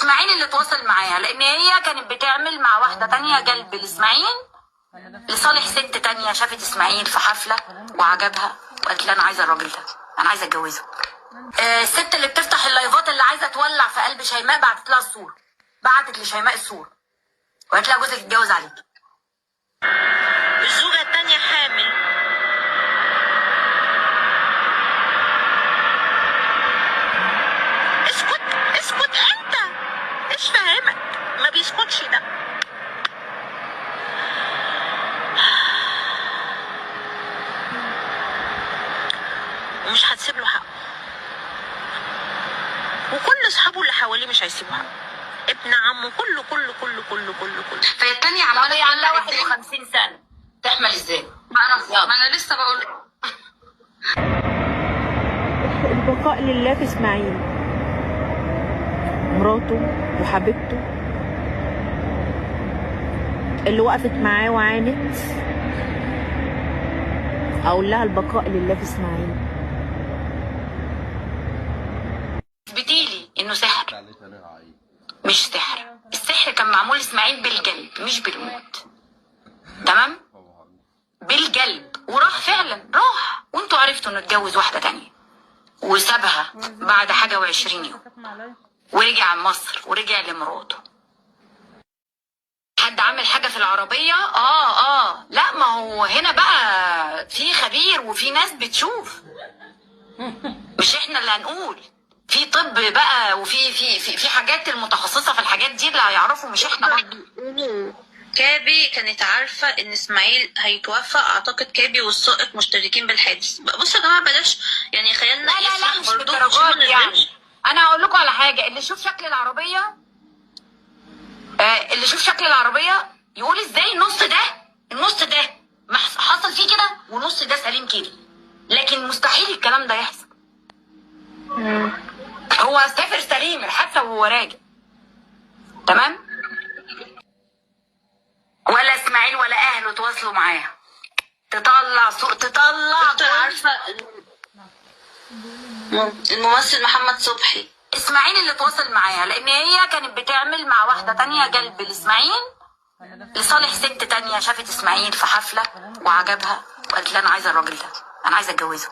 اسماعيل اللي تواصل معاها، لان هي كانت بتعمل مع واحده تانية جلب لاسماعيل لصالح ست تانية. شافت اسماعيل في حفله وعجبها وقالت لها انا عايزه الراجل ده، انا عايزه اتجوزه. الست اللي بتفتح اللايفات اللي عايزه تولع في قلب شيماء بعتت لها الصوره، بعتت لشيماء الصوره وقالت لها جوزك اتجوز عليك. الزوجه الثانيه حامل. اسكت اسكت انت، ايش فاهمك؟ ما بيسكتش ده. ومش هتسيب له حقه، وكل اصحابه اللي حواليه مش هيسيبوا حقه، ابن عمه كله كله كله كله كله كله. فهي التانية عمالة هي عندها 51 سنة تحمل ازاي؟ ما انا لسه بقول البقاء لله في اسماعيل، مراته وحبيبته اللي وقفت معاه وعانت. اقول لها البقاء لله في اسماعيل. اثبتيلي انه سحر. مش سحر، السحر كان معمول اسماعيل بالجلب مش بالموت، تمام؟ بالجلب، وراح فعلا راح، وانتوا عرفتوا انه اتجوز واحده تانية وسابها بعد حاجه و20 يوم ورجع مصر ورجع لمراته. حد عامل حاجه في العربيه؟ لا، ما هو هنا بقى في خبير وفي ناس بتشوف، مش احنا اللي هنقول. في طب بقى وفي في حاجات المتخصصه في الحاجات دي اللي هيعرفوا، مش احنا برضه. كابي كانت عارفة ان اسماعيل هيتوفى. اعتقد كابي والسائق مشتركين بالحادث. بصوا يا جماعة بلاش يعني خيالنا لا مش بالدرجات دي يعني. انا هقول لكم على حاجة، اللي يشوف شكل العربية اللي يشوف شكل العربية يقول ازاي النص ده حصل فيه كده ونص ده سليم كده، لكن مستحيل الكلام ده يحصل. هو سافر سليم الحادثة وهو راجع، تمام؟ ولا اسماعيل ولا اهله تواصلوا معاه تطلع عارفة الممثل محمد صبحي. اسماعيل اللي تواصل معاها، لان هي كانت بتعمل مع واحده تانية جلب لاسماعيل لصالح ست تانية. شافت اسماعيل في حفله وعجبها وقالت لها انا عايزه الراجل ده، انا عايزه اتجوزه.